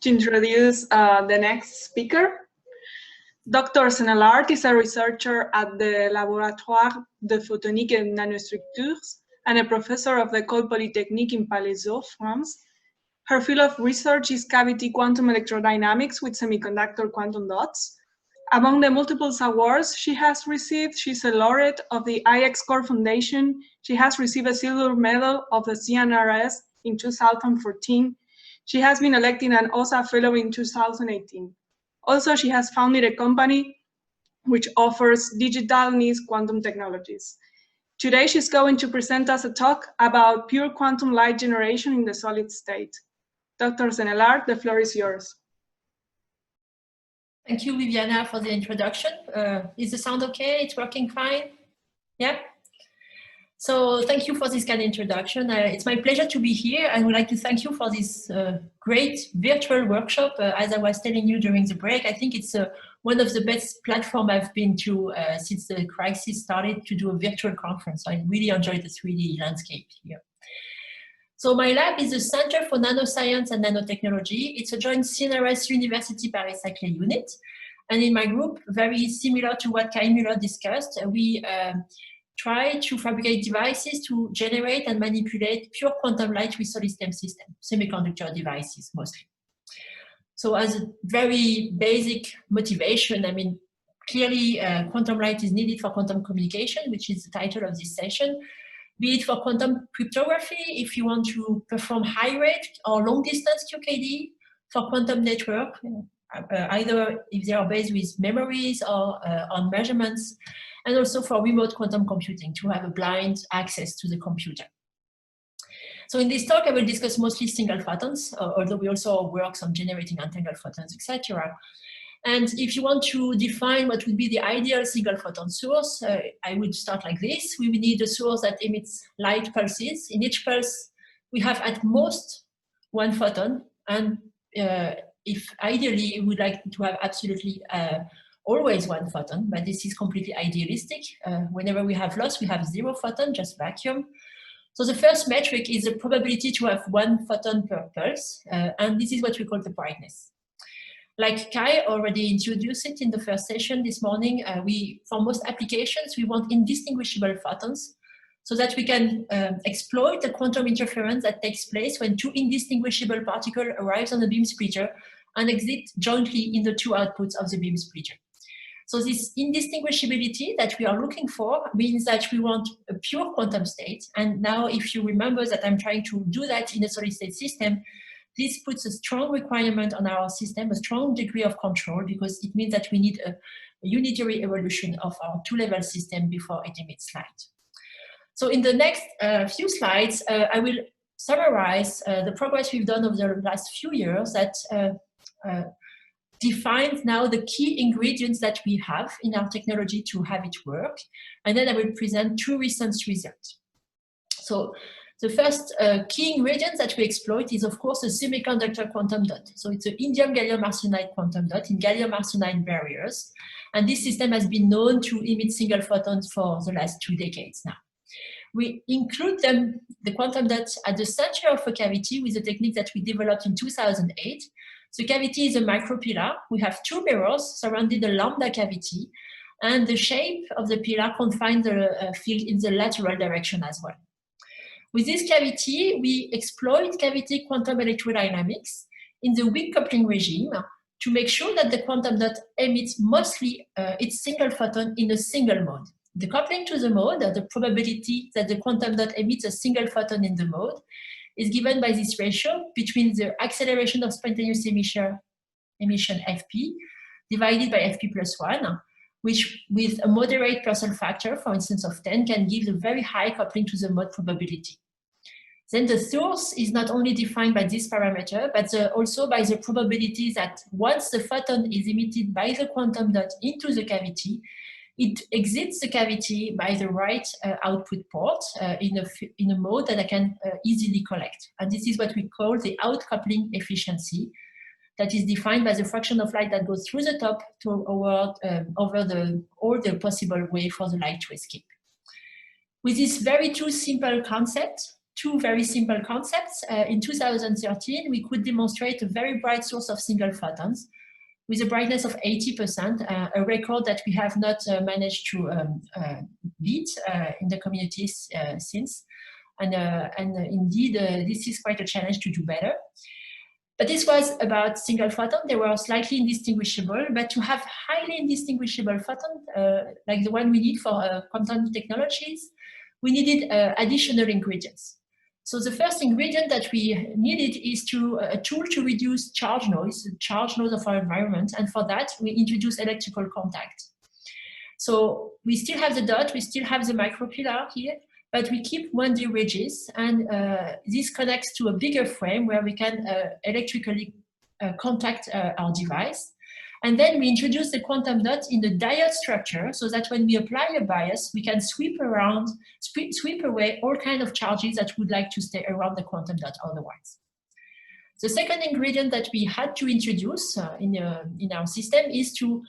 to introduce the next speaker. Dr. Senellart is a researcher at the Laboratoire de Photonique et Nanostructures and a professor of the École Polytechnique in Palaiseau, France. Her field of research is cavity quantum electrodynamics with semiconductor quantum dots. Among the multiple awards she has received, she's a laureate of the IX Core Foundation. She has received a silver medal of the CNRS in 2014. She has been elected an OSA Fellow in 2018. Also, she has founded a company which offers digital niche quantum technologies. Today, she's going to present us a talk about pure quantum light generation in the solid state. Dr. Senellart, the floor is yours. Thank you, Viviana, for the introduction. Is the sound okay? It's working fine? Yeah? So thank you for this kind of introduction. It's my pleasure to be here. I would like to thank you for this great virtual workshop. As I was telling you during the break, I think it's one of the best platforms I've been to since the crisis started to do a virtual conference. So I really enjoyed the 3D landscape here. So my lab is the Center for Nanoscience and Nanotechnology. It's a joint CNRS University Paris-Saclay unit. And in my group, very similar to what Kai Müller discussed, we try to fabricate devices to generate and manipulate pure quantum light with solid-state systems, semiconductor devices mostly. So as a very basic motivation, I mean, clearly quantum light is needed for quantum communication, which is the title of this session, be it for quantum cryptography, if you want to perform high rate or long distance QKD, for quantum network, either if they are based with memories or on measurements, and also for remote quantum computing to have a blind access to the computer. So in this talk, I will discuss mostly single photons, although we also work on generating entangled photons, etc. And if you want to define what would be the ideal single photon source, I would start like this. We will need a source that emits light pulses. In each pulse, we have at most one photon. And if ideally, we would like to have absolutely always one photon, but this is completely idealistic. Whenever we have loss, we have 0 photon, just vacuum. So the first metric is the probability to have 1 photon per pulse, and this is what we call the brightness. Like Kai already introduced it in the first session this morning, for most applications, we want indistinguishable photons so that we can exploit the quantum interference that takes place when 2 indistinguishable particles arrive on the beam splitter and exit jointly in the 2 outputs of the beam splitter. So this indistinguishability that we are looking for means that we want a pure quantum state. And now if you remember that I'm trying to do that in a solid state system, this puts a strong requirement on our system, a strong degree of control, because it means that we need a unitary evolution of our 2-level system before it emits light. So in the next few slides, I will summarize the progress we've done over the last few years that defines now the key ingredients that we have in our technology to have it work. And then I will present 2 recent results. So the first key ingredient that we exploit is, of course, a semiconductor quantum dot. So it's an indium gallium arsenide quantum dot in gallium arsenide barriers. And this system has been known to emit single photons for the last 2 decades now. We include the quantum dots at the center of a cavity with a technique that we developed in 2008. The cavity is a micropillar. We have 2 mirrors surrounding the lambda cavity, and the shape of the pillar confines the field in the lateral direction as well. With this cavity, we exploit cavity quantum electrodynamics in the weak coupling regime to make sure that the quantum dot emits mostly its single photon in a single mode. The coupling to the mode, the probability that the quantum dot emits a single photon in the mode, is given by this ratio between the acceleration of spontaneous emission Fp divided by Fp plus 1, which with a moderate Purcell factor, for instance of 10, can give a very high coupling to the mode probability. Then the source is not only defined by this parameter, but also by the probability that once the photon is emitted by the quantum dot into the cavity, it exits the cavity by the right output port in a mode that I can easily collect. And this is what we call the outcoupling efficiency, that is defined by the fraction of light that goes through the top over all the possible way for the light to escape. With this very 2 simple concept, two very simple concepts. In 2013, we could demonstrate a very bright source of single photons with a brightness of 80%, a record that we have not managed to beat in the community since. And indeed, this is quite a challenge to do better. But this was about single photon. They were slightly indistinguishable, but to have highly indistinguishable photon, like the one we need for quantum technologies, we needed additional ingredients. So the first ingredient that we needed is a tool to reduce charge noise of our environment. And for that, we introduced electrical contact. So we still have the dot, we still have the micropillar here, but we keep 1D ridges, and this connects to a bigger frame where we can electrically contact our device. And then we introduce the quantum dot in the diode structure so that when we apply a bias, we can sweep away all kinds of charges that would like to stay around the quantum dot otherwise. The second ingredient that we had to introduce in our system is to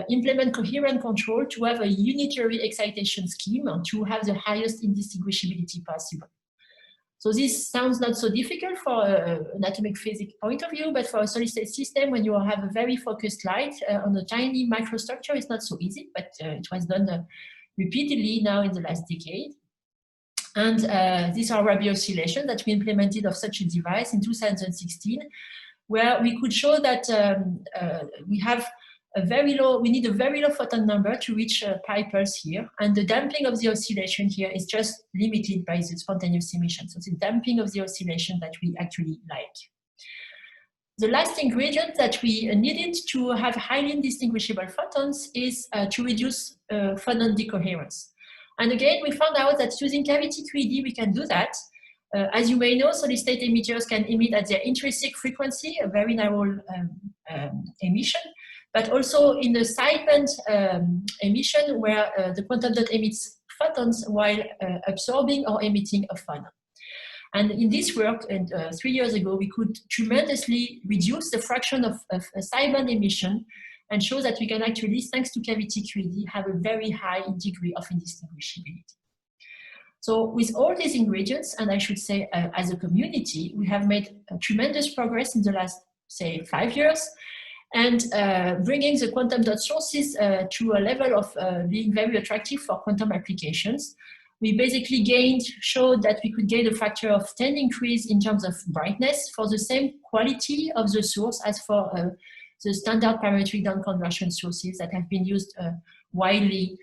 implement coherent control to have a unitary excitation scheme to have the highest indistinguishability possible. So this sounds not so difficult for an atomic physics point of view, but for a solid-state system, when you have a very focused light on a tiny microstructure, it's not so easy, but it was done repeatedly now in the last decade. And these are Rabi oscillations that we implemented of such a device in 2016, where we could show that we need a very low photon number to reach pi pulse here, and the damping of the oscillation here is just limited by the spontaneous emission. So it's the damping of the oscillation that we actually like. The last ingredient that we needed to have highly indistinguishable photons is to reduce photon decoherence. And again, we found out that using cavity QED, we can do that. As you may know, solid-state emitters can emit at their intrinsic frequency, a very narrow emission, but also in the sideband emission where the quantum dot emits photons while absorbing or emitting a photon. And in this work, 3 years ago, we could tremendously reduce the fraction of a sideband emission and show that we can actually, thanks to cavity QED, have a very high degree of indistinguishability. So with all these ingredients, and I should say as a community, we have made tremendous progress in the last, say, 5 years, and bringing the quantum dot sources to a level of being very attractive for quantum applications. We basically showed that we could gain a factor of 10 increase in terms of brightness for the same quality of the source as for the standard parametric down conversion sources that have been used widely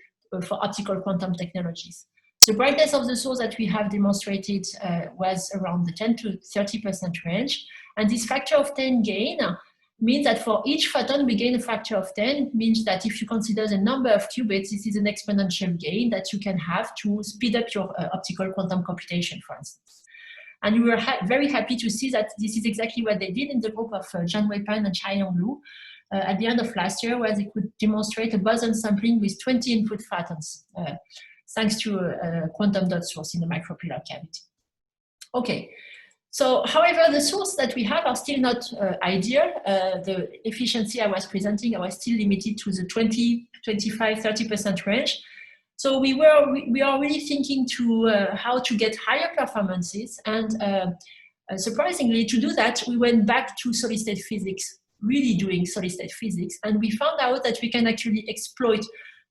for optical quantum technologies. The brightness of the source that we have demonstrated was around the 10 to 30% range, and this factor of 10 gain means that for each photon we gain a factor of 10, means that if you consider the number of qubits, this is an exponential gain that you can have to speed up your optical quantum computation, for instance. And we were very happy to see that this is exactly what they did in the group of Zhang Weipan and Chaiyang Lu at the end of last year, where they could demonstrate a boson sampling with 20 input photons, thanks to a quantum dot source in the micropillar cavity. Okay. So, however, the sources that we have are still not ideal. The efficiency I was presenting, I was still limited to the 20, 25, 30% range. So we are really thinking to how to get higher performances. And surprisingly, to do that, we went back to solid-state physics, really doing solid-state physics. And we found out that we can actually exploit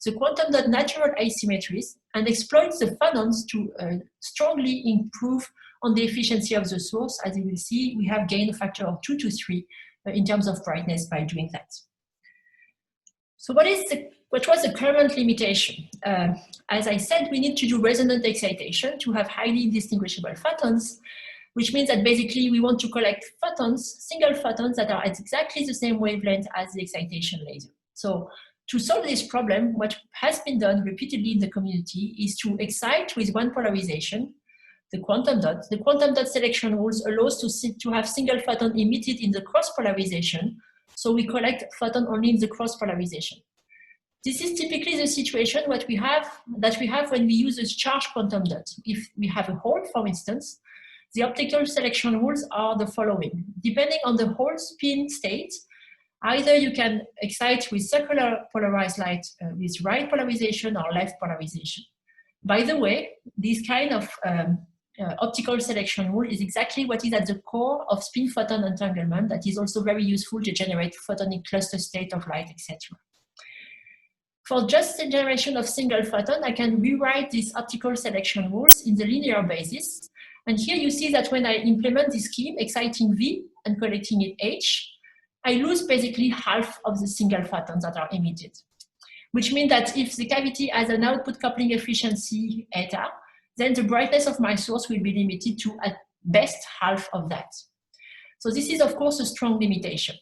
the quantum dot natural asymmetries and exploit the photons to strongly improve on the efficiency of the source. As you will see, we have gained a factor of 2 to 3 in terms of brightness by doing that. So what was the current limitation? As I said, we need to do resonant excitation to have highly indistinguishable photons, which means that basically we want to collect photons, single photons that are at exactly the same wavelength as the excitation laser. So to solve this problem, what has been done repeatedly in the community is to excite with one polarization the quantum dot. The quantum dot selection rules allows to have single photon emitted in the cross polarization. So we collect photon only in the cross polarization. This is typically the situation that we have when we use a charged quantum dot. If we have a hole, for instance, the optical selection rules are the following. Depending on the hole spin state, either you can excite with circular polarized light with right polarization or left polarization. By the way, these kind of optical selection rule is exactly what is at the core of spin-photon entanglement that is also very useful to generate photonic cluster state of light, etc. For just the generation of single photon, I can rewrite these optical selection rules in the linear basis. And here you see that when I implement this scheme, exciting V and collecting it H, I lose basically half of the single photons that are emitted, which means that if the cavity has an output coupling efficiency eta, then the brightness of my source will be limited to at best half of that. So this is of course a strong limitation.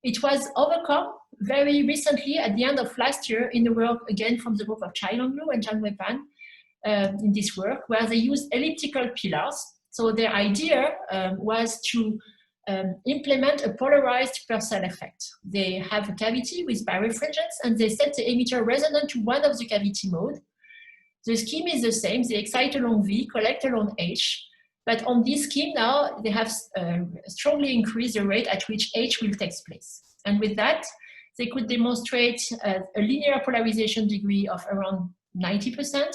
It was overcome very recently at the end of last year in the work again from the group of Chailonglu and Zhang Weipan in this work, where they used elliptical pillars. So their idea was to implement a polarized Purcell effect. They have a cavity with birefringence and they set the emitter resonant to one of the cavity mode. The scheme is the same, they excite along V, collect along H, but on this scheme now, they have strongly increased the rate at which H will take place. And with that, they could demonstrate a linear polarization degree of around 90%.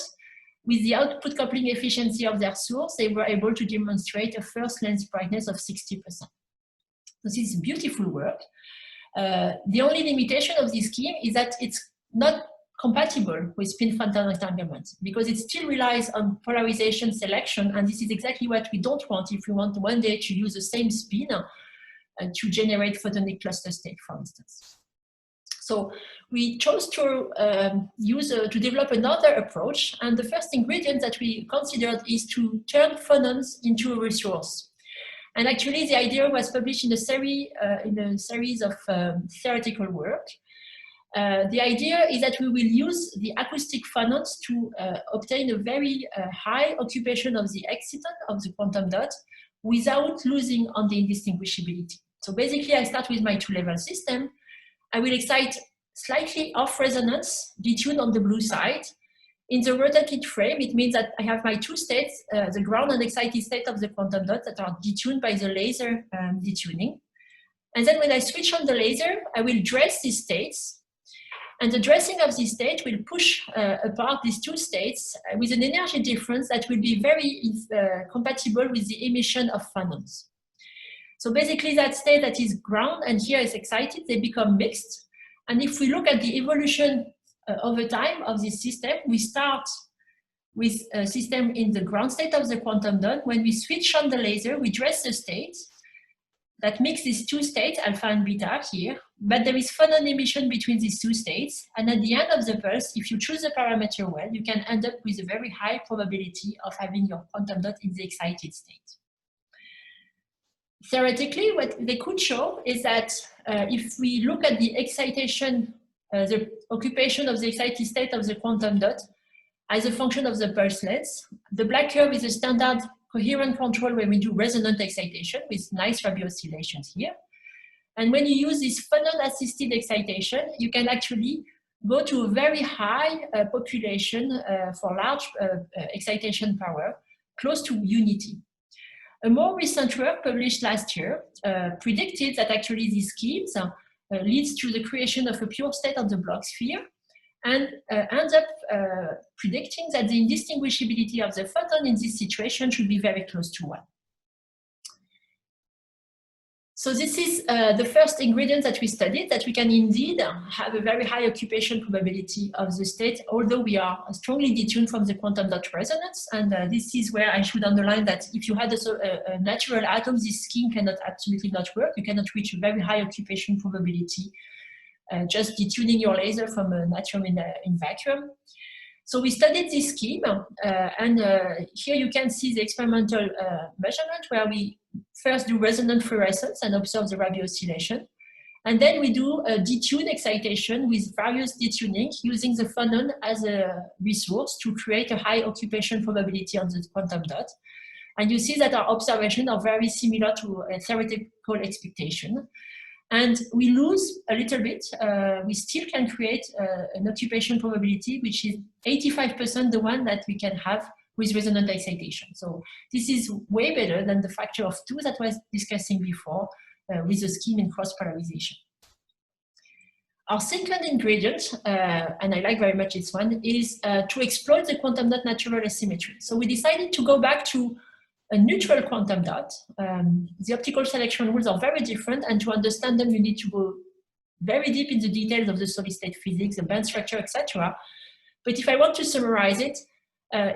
With the output coupling efficiency of their source, they were able to demonstrate a first lens brightness of 60%. This is beautiful work. The only limitation of this scheme is that it's not compatible with spin-photon entanglement because it still relies on polarization selection, and this is exactly what we don't want if we want one day to use the same spin to generate photonic cluster state, for instance. So we chose to develop another approach, and the first ingredient that we considered is to turn phonons into a resource. And actually, the idea was published in a series of theoretical work. The idea is that we will use the acoustic phonons to obtain a very high occupation of the exciton of the quantum dot without losing on the indistinguishability. So basically, I start with my two-level system. I will excite slightly off resonance, detuned on the blue side. In the rotated frame, it means that I have my two states, the ground and excited state of the quantum dot that are detuned by the laser detuning. And then when I switch on the laser, I will dress these states. And the dressing of this state will push apart these two states with an energy difference that will be very compatible with the emission of phonons. So basically that state that is ground and here is excited, they become mixed. And if we look at the evolution over time of this system, we start with a system in the ground state of the quantum dot. When we switch on the laser, we dress the states that mix these two states, alpha and beta here, but there is phonon emission between these two states. And at the end of the pulse, if you choose the parameter well, you can end up with a very high probability of having your quantum dot in the excited state. Theoretically, what they could show is that if we look at the excitation, the occupation of the excited state of the quantum dot as a function of the pulse length, the black curve is a standard coherent control where we do resonant excitation with nice Rabi oscillations here. And when you use this phonon-assisted excitation, you can actually go to a very high population for large excitation power, close to unity. A more recent work published last year predicted that actually these schemes leads to the creation of a pure state of the Bloch sphere, and ends up predicting that the indistinguishability of the photon in this situation should be very close to 1. So this is the first ingredient that we studied, that we can indeed have a very high occupation probability of the state, although we are strongly detuned from the quantum dot resonance. And this is where I should underline that if you had a natural atom, this scheme cannot absolutely not work. You cannot reach a very high occupation probability just detuning your laser from a natrium in vacuum. So we studied this scheme, and here you can see the experimental measurement where we first do resonant fluorescence and observe the Rabi oscillation. And then we do a detuned excitation with various detuning using the phonon as a resource to create a high occupation probability on the quantum dot. And you see that our observations are very similar to a theoretical expectation. And we lose a little bit. We still can create an occupation probability, which is 85% the one that we can have with resonant excitation. So this is way better than the factor of 2 that I was discussing before with the scheme in cross-polarization. Our second ingredient, and I like very much this one, is to exploit the quantum dot natural asymmetry. So we decided to go back to a neutral quantum dot. The optical selection rules are very different, and to understand them, you need to go very deep in the details of the solid state physics, the band structure, etc. But if I want to summarize it,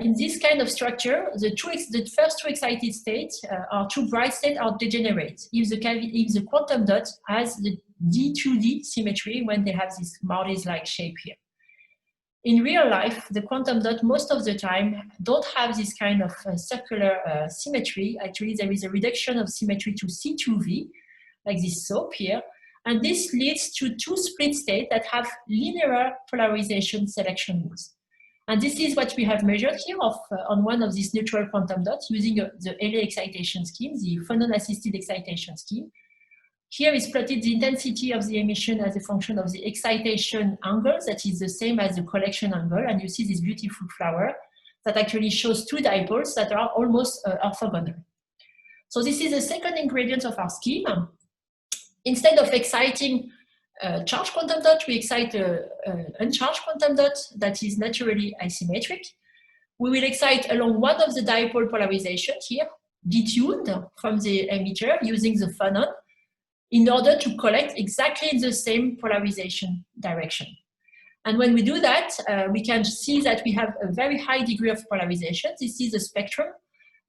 in this kind of structure, the first two excited states or two bright states are degenerate if the quantum dot has the D2D symmetry when they have this Morris-like shape here. In real life, the quantum dot most of the time don't have this kind of circular symmetry. Actually, there is a reduction of symmetry to C2V, like this slope here. And this leads to two split states that have linear polarization selection rules. And this is what we have measured here on one of these neutral quantum dots using the LA excitation scheme, the phonon-assisted excitation scheme. Here is plotted the intensity of the emission as a function of the excitation angle, that is the same as the collection angle. And you see this beautiful flower that actually shows two dipoles that are almost orthogonal. So this is the second ingredient of our scheme. Instead of exciting a charged quantum dot, we excite an uncharged quantum dot that is naturally asymmetric. We will excite along one of the dipole polarizations here, detuned from the emitter using the phonon, in order to collect exactly in the same polarization direction. And when we do that, we can see that we have a very high degree of polarization. This is the spectrum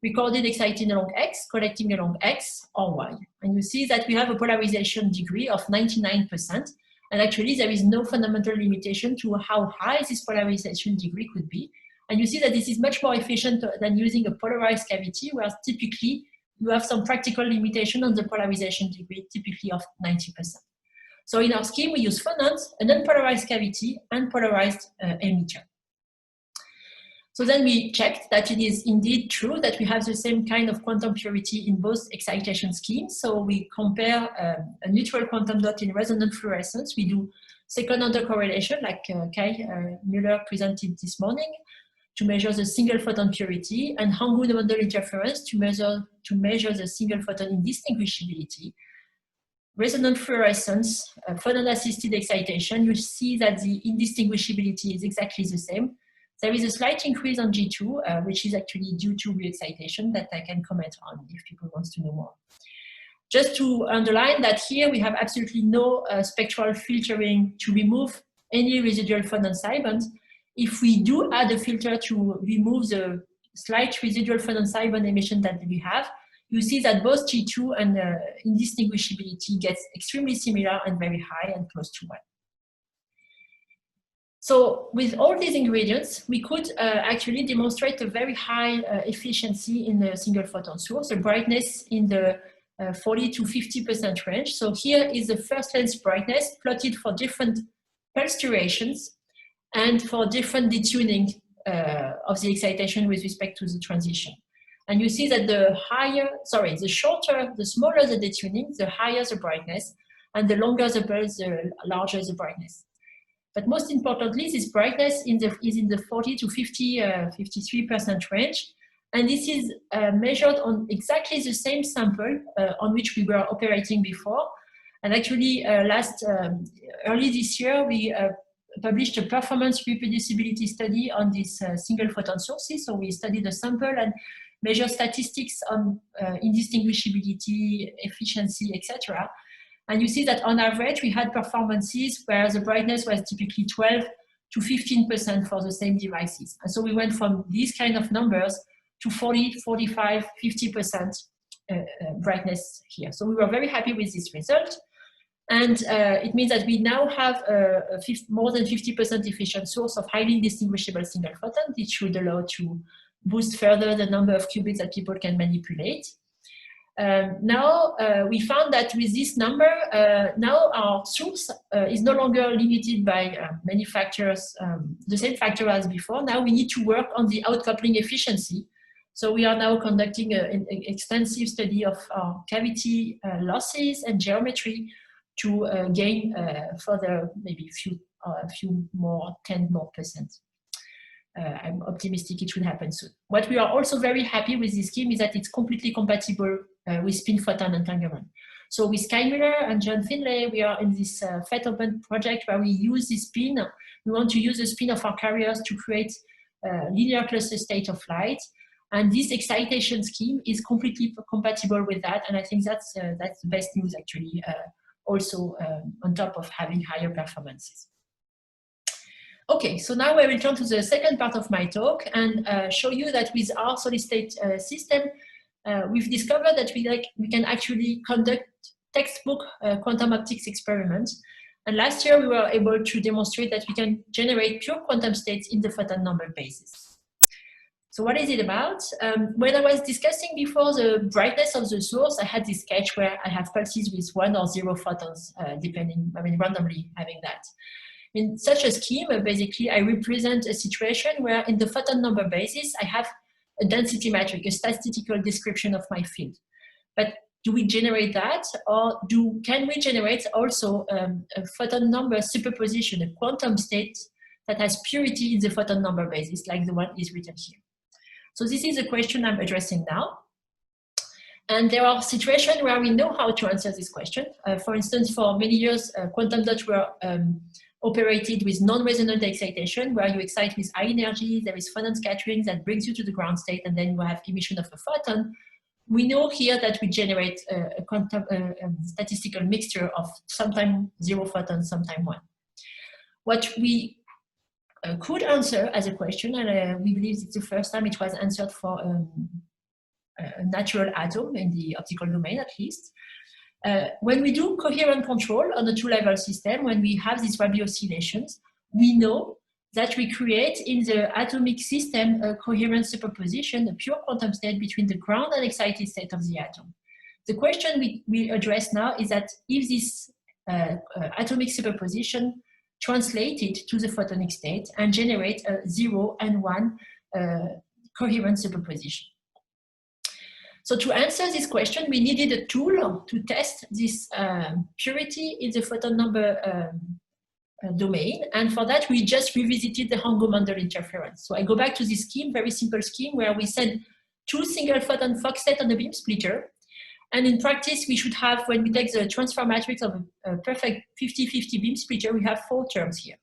recorded exciting along X, collecting along X or Y. And you see that we have a polarization degree of 99%. And actually, there is no fundamental limitation to how high this polarization degree could be. And you see that this is much more efficient than using a polarized cavity, where typically you have some practical limitation on the polarization degree, typically of 90%. So in our scheme, we use phonons, an unpolarized cavity, and polarized emitter. So then we checked that it is indeed true that we have the same kind of quantum purity in both excitation schemes. So we compare a neutral quantum dot in resonant fluorescence. We do second-order correlation, like Kai Müller presented this morning, to measure the single photon purity, and Hangul-Mondel interference to measure the single photon indistinguishability. Resonant fluorescence, phonon-assisted excitation, you see that the indistinguishability is exactly the same. There is a slight increase on G2, which is actually due to re-excitation that I can comment on if people want to know more. Just to underline that here we have absolutely no spectral filtering to remove any residual phonon psi-bond. If we do add a filter to remove the slight residual phonon psi-bond emission that we have, you see that both G2 and indistinguishability gets extremely similar and very high and close to 1. So with all these ingredients, we could actually demonstrate a very high efficiency in the single photon source, a brightness in the 40 to 50% range. So here is the first lens brightness plotted for different pulse durations and for different detuning of the excitation with respect to the transition. And you see that the smaller the detuning, the higher the brightness, and the longer the pulse, the larger the brightness. But most importantly, this brightness is in the 40 to 53% range. And this is measured on exactly the same sample on which we were operating before. And actually, early this year, we published a performance reproducibility study on these single photon sources. So we studied the sample and measured statistics on indistinguishability, efficiency, etc. And you see that on average, we had performances where the brightness was typically 12 to 15% for the same devices. And so we went from these kind of numbers to 40, 45, 50% brightness here. So we were very happy with this result. And it means that we now have more than 50% efficient source of highly distinguishable single photon. It should allow to boost further the number of qubits that people can manipulate. Now we found that with this number, now our source is no longer limited by many factors, the same factor as before. Now we need to work on the outcoupling efficiency. So we are now conducting an extensive study of our cavity losses and geometry to gain further maybe a few more, 10 more %. I'm optimistic it will happen soon. What we are also very happy with this scheme is that it's completely compatible with spin-photon entanglement. So with Kai Müller and John Finlay, we are in this FET-open project where we use this spin. We want to use the spin of our carriers to create a linear cluster state of light. And this excitation scheme is completely compatible with that. And I think that's the best news, actually, also on top of having higher performances. Okay, so now I will turn to the second part of my talk and show you that with our solid-state system, we've discovered that we can actually conduct textbook quantum optics experiments. And last year, we were able to demonstrate that we can generate pure quantum states in the photon number basis. So what is it about? When I was discussing before the brightness of the source, I had this sketch where I have pulses with 1 or 0 photons, depending, randomly having that. In such a scheme, basically, I represent a situation where in the photon number basis, I have a density metric, a statistical description of my field. But do we generate that, or can we generate also a photon number superposition, a quantum state that has purity in the photon number basis, like the one is written here? So this is a question I'm addressing now. And there are situations where we know how to answer this question. For instance, for many years, quantum dots were operated with non-resonant excitation, where you excite with high energy, there is photon scattering that brings you to the ground state, and then you have emission of a photon. We know here that we generate a quantum statistical mixture of sometimes 0 photons, sometimes 1. What we could answer as a question, and we believe it's the first time it was answered for a natural atom in the optical domain, at least. When we do coherent control on a two-level system, when we have these Rabi oscillations, we know that we create in the atomic system a coherent superposition, a pure quantum state between the ground and excited state of the atom. The question we address now is that if this atomic superposition translated to the photonic state and generate a 0 and 1 coherent superposition. So to answer this question, we needed a tool to test this purity in the photon number domain. And for that, we just revisited the Hango-Mundell interference. So I go back to this scheme, very simple scheme, where we send 2 single photon Fock states on the beam splitter. And in practice, we should have, when we take the transfer matrix of a perfect 50-50 beam splitter, we have 4 terms here.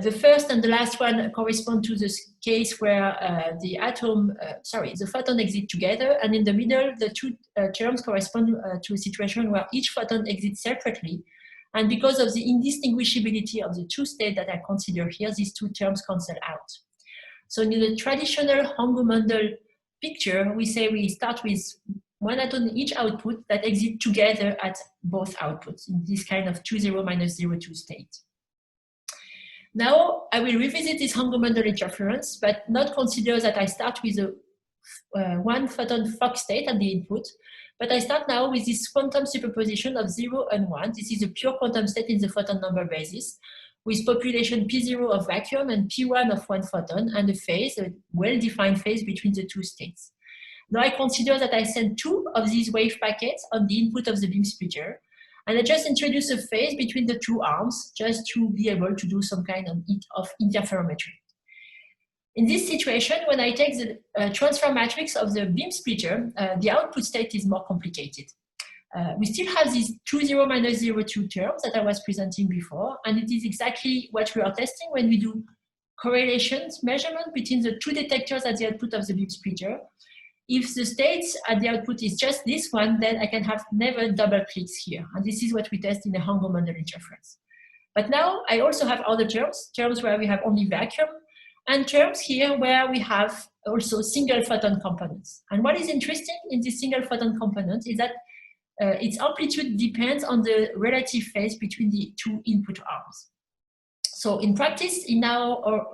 The first and the last one correspond to this case where the photon exit together, and in the middle, the 2 terms correspond to a situation where each photon exits separately. And because of the indistinguishability of the 2 states that I consider here, these 2 terms cancel out. So in the traditional Hango-Mundell picture, we say we start with 1 atom in each output that exit together at both outputs in this kind of 2-0-0-2 state. Now I will revisit this Hango-Mundell interference, but not consider that I start with a 1 photon Fock state at the input, but I start now with this quantum superposition of 0 and 1. This is a pure quantum state in the photon number basis, with population P0 of vacuum and P1 of 1 photon, and a phase, a well-defined phase between the 2 states. Now I consider that I send 2 of these wave packets on the input of the beam splitter, and I just introduce a phase between the 2 arms just to be able to do some kind of interferometry. In this situation, when I take the transfer matrix of the beam splitter, the output state is more complicated. We still have these 2-0-0-2 terms that I was presenting before, and it is exactly what we are testing when we do correlations measurement between the 2 detectors at the output of the beam splitter. If the states at the output is just this one, then I can have never double clicks here. And this is what we test in the Hango-Mundell interference. But now I also have other terms where we have only vacuum, and terms here where we have also single photon components. And what is interesting in this single photon component is that its amplitude depends on the relative phase between the 2 input arms. So in practice,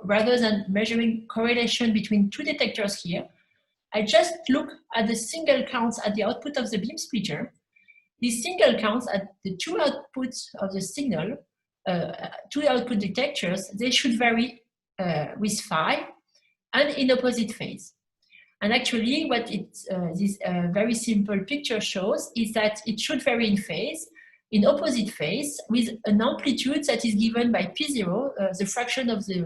rather than measuring correlation between 2 detectors here, I just look at the single counts at the output of the beam splitter. These single counts at the 2 outputs of the signal, 2 output detectors, they should vary with phi and in opposite phase. And actually what this very simple picture shows is that it should vary in opposite phase with an amplitude that is given by P0, the fraction of the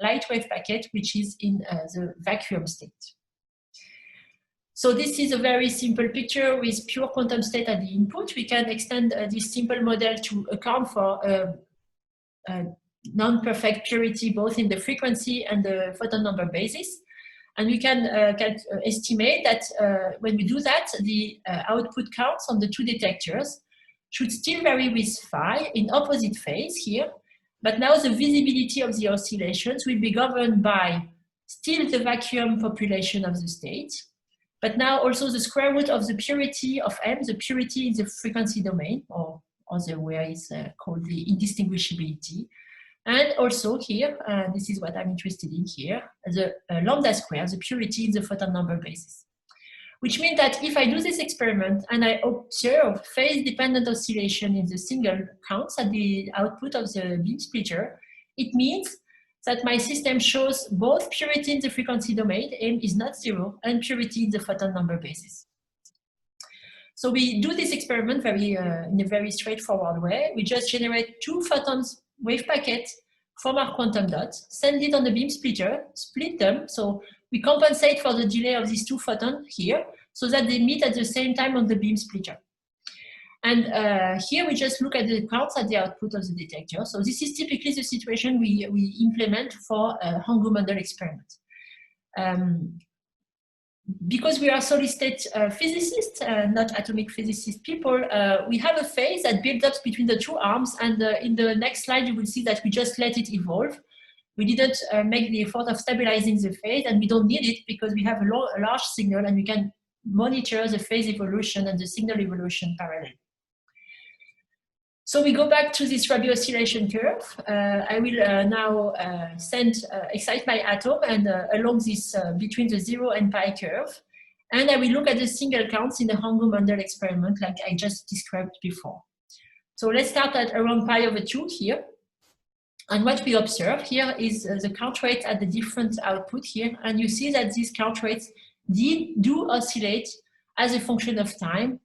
light wave packet, which is in the vacuum state. So this is a very simple picture with pure quantum state at the input. We can extend this simple model to account for non-perfect purity both in the frequency and the photon number basis. And we can estimate that when we do that, the output counts on the two detectors should still vary with phi in opposite phase here. But now the visibility of the oscillations will be governed by still the vacuum population of the state, but now also the square root of the purity of M, the purity in the frequency domain, or other way is called the indistinguishability. And also here, this is what I'm interested in here, the lambda square, the purity in the photon number basis. Which means that if I do this experiment and I observe phase-dependent oscillation in the single counts at the output of the beam splitter, it means that my system shows both purity in the frequency domain, M is not zero, and purity in the photon number basis. So we do this experiment in a very straightforward way. We just generate two photons wave packets from our quantum dots, send it on the beam splitter, split them. So we compensate for the delay of these two photons here so that they meet at the same time on the beam splitter. And here we just look at the counts at the output of the detector. So this is typically the situation we implement for a Hong-Mandel experiment. Because we are solid-state physicists, not atomic physicist people, we have a phase that builds up between the two arms, and in the next slide you will see that we just let it evolve. We didn't make the effort of stabilizing the phase, and we don't need it because we have a large signal and we can monitor the phase evolution and the signal evolution parallel. So we go back to this Rabi oscillation curve. I will now excite my atom and along this between the 0 and pi curve. And I will look at the single counts in the Hong-Mandel experiment like I just described before. So let's start at around pi/2 here. And what we observe here is the count rate at the different output here. And you see that these count rates do oscillate as a function of time.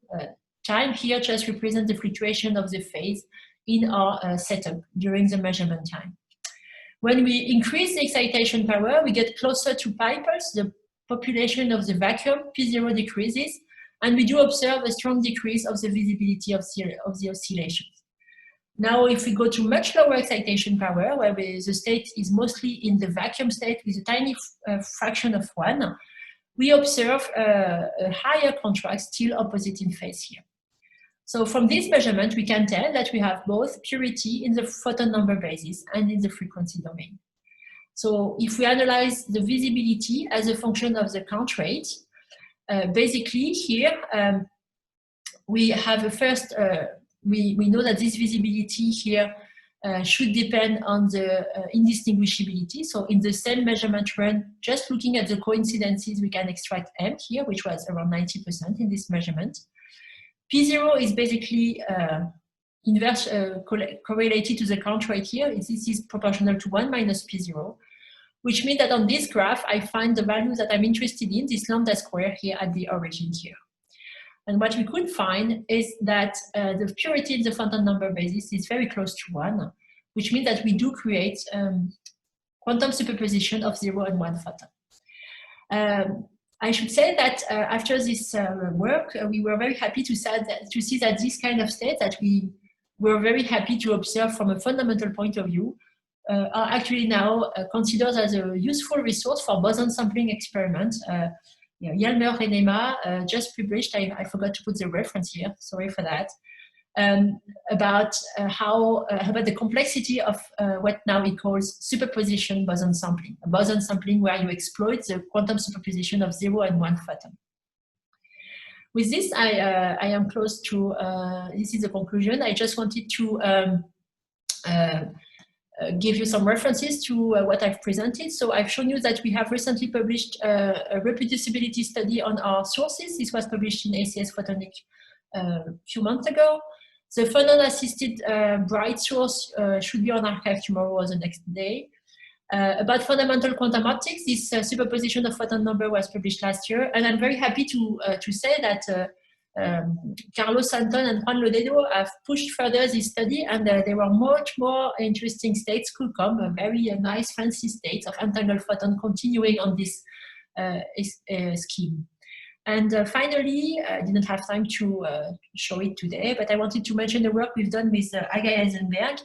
Time here just represents the fluctuation of the phase in our setup during the measurement time. When we increase the excitation power, we get closer to pi pulse, the population of the vacuum, P0 decreases, and we do observe a strong decrease of the visibility of the oscillations. Now, if we go to much lower excitation power, where the state is mostly in the vacuum state with a tiny fraction of 1, we observe a higher contrast still opposite in phase here. So from this measurement, we can tell that we have both purity in the photon number basis and in the frequency domain. So if we analyze the visibility as a function of the count rate, basically here we have a first, we know that this visibility here should depend on the indistinguishability. So in the same measurement run, just looking at the coincidences, we can extract M here, which was around 90% in this measurement. P0 is basically inverse correlated to the count rate here. This is proportional to 1 minus P0, which means that on this graph, I find the value that I'm interested in, this lambda square here at the origin here. And what we could find is that the purity in the photon number basis is very close to 1, which means that we do create quantum superposition of 0 and 1 photon. I should say that after this work, we were very happy to see that this kind of state that we were very happy to observe from a fundamental point of view are actually now considered as a useful resource for boson sampling experiments. Yelmer and Emma just published, I forgot to put the reference here, sorry for that, about about the complexity of what now he calls superposition boson sampling. A boson sampling where you exploit the quantum superposition of 0 and 1 photon. With this, I am close to, this is the conclusion. I just wanted to give you some references to what I've presented. So I've shown you that we have recently published a reproducibility study on our sources. This was published in ACS Photonic a few months ago. The phonon-assisted bright source should be on archive tomorrow or the next day. About fundamental quantum optics, this superposition of photon number was published last year, and I'm very happy to say that Carlos Santon and Juan Lodedo have pushed further this study, and there were much more interesting states could come, a very nice fancy state of entangled photon continuing on this scheme. And finally, I didn't have time to show it today, but I wanted to mention the work we've done with Aga Eisenberg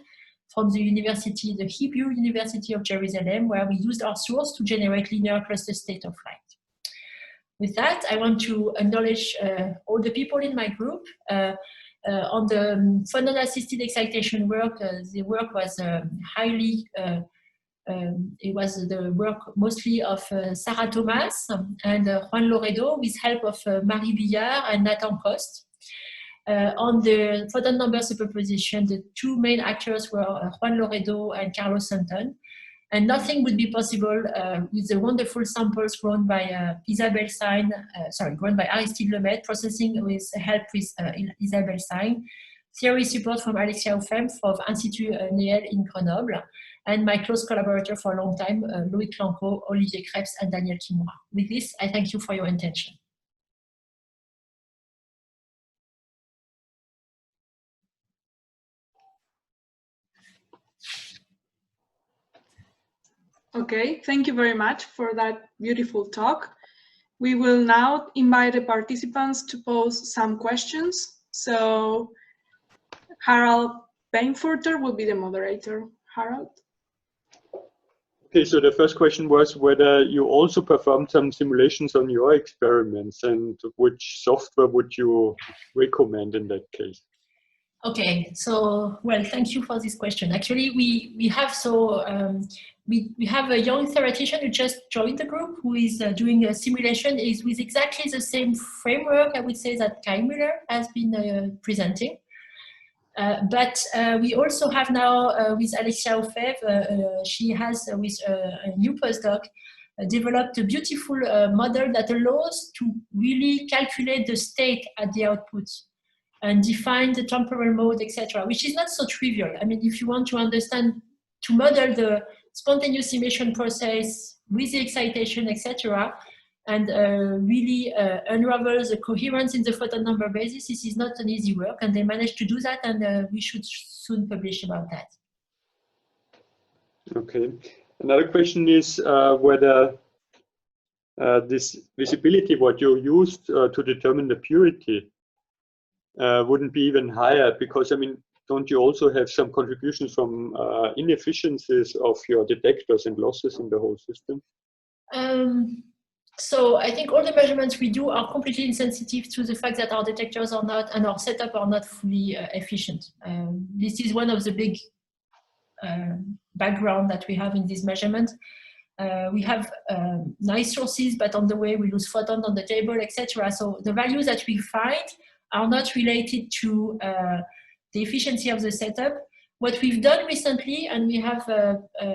from the university, the Hebrew University of Jerusalem, where we used our source to generate linear cluster state of light. With that, I want to acknowledge all the people in my group. On the photon-assisted excitation work, the work was highly, it was the work mostly of Sarah Thomas and Juan Loredo, with help of Marie Billard and Nathan Coste. On the photon number superposition, the two main actors were Juan Loredo and Carlos Santon. And nothing would be possible with the wonderful samples grown by Isabelle Sain, grown by Aristide Lemaitre, processing with help with Isabelle Sain, theory support from Alexia Oufem of C2N-CNRS in Grenoble, and my close collaborator for a long time, Loïc Lanco, Olivier Krebs, and Daniel Kimura. With this, I thank you for your attention. Okay, thank you very much for that beautiful talk. We will now invite the participants to pose some questions. So Harald Beinfurter will be the moderator. Harald? Okay, so the first question was whether you also performed some simulations on your experiments, and which software would you recommend in that case? Okay, so, well, thank you for this question. Actually, we have we have a young theoretician who just joined the group, who is doing a simulation is with exactly the same framework, I would say, that Kai Müller has been presenting. But we also have now with Alexia Oufem, she has with a new postdoc developed a beautiful model that allows to really calculate the state at the output and define the temporal mode, etc., which is not so trivial. I mean, if you want to understand, to model the spontaneous emission process with the excitation, etc., and really unravel the coherence in the photon number basis, this is not an easy work, and they managed to do that, and we should soon publish about that. Okay. Another question is whether this visibility, what you used to determine the purity, wouldn't be even higher, because I mean, don't you also have some contributions from inefficiencies of your detectors and losses in the whole system? So I think all the measurements we do are completely insensitive to the fact that our detectors are not, and our setup are not fully efficient. This is one of the big background that we have in this measurement. We have nice sources, but on the way we lose photons on the table, etc. So the values that we find are not related to the efficiency of the setup. What we've done recently, and we have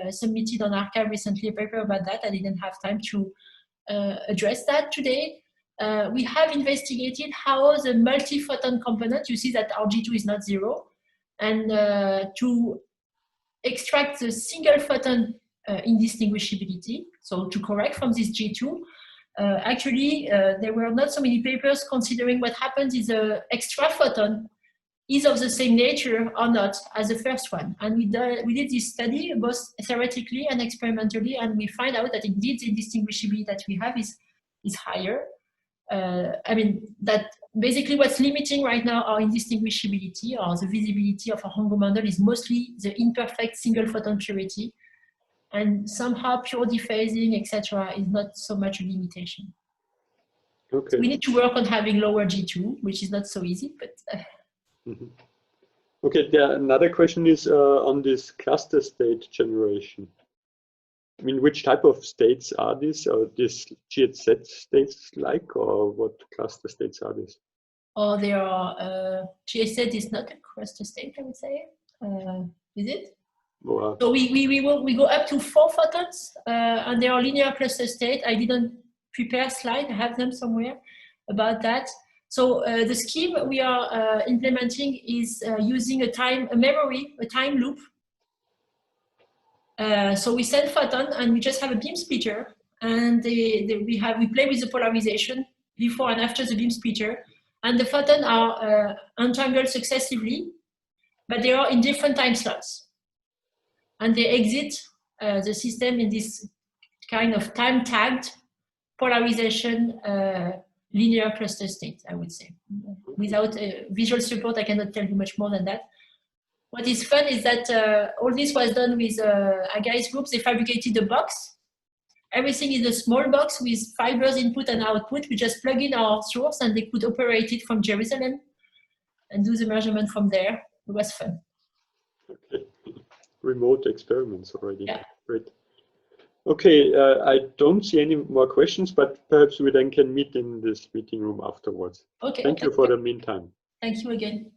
submitted on arXiv recently a paper about that, I didn't have time to address that today. We have investigated how the multi-photon component, you see that our G2 is not 0, and to extract the single photon indistinguishability, so to correct from this G2, actually there were not so many papers considering what happens is the extra photon is of the same nature or not as the first one. And we did this study both theoretically and experimentally, and we find out that indeed the indistinguishability that we have is higher. I mean, that basically what's limiting right now our indistinguishability or the visibility of our Hongo model is mostly the imperfect single photon purity, and somehow pure dephasing, etc., is not so much a limitation. Okay. So we need to work on having lower G2, which is not so easy, but. Mm-hmm. Okay, another question is on this cluster state generation. I mean, which type of states are these? Are these GZ states like, or what cluster states are these? Oh, they are, GZ is not a cluster state, I would say. Is it? Wow. So we go up to 4 photons, and they are linear cluster state. I didn't prepare a slide, I have them somewhere about that. So the scheme we are implementing is using a time loop. So we send photon and we just have a beam splitter, and we play with the polarization before and after the beam splitter, and the photons are untangled successively, but they are in different time slots, and they exit the system in this kind of time tagged polarization linear cluster state, I would say. Without visual support, I cannot tell you much more than that. what is fun is that all this was done with a guy's group. They fabricated a box. Everything is a small box with fibers input and output. We just plug in our source and they could operate it from Jerusalem and do the measurement from there. It was fun. Okay. Remote experiments already. Yeah. Great. Okay, I don't see any more questions, but perhaps we then can meet in this meeting room afterwards. Okay. Thank you for the meantime. Thank you again.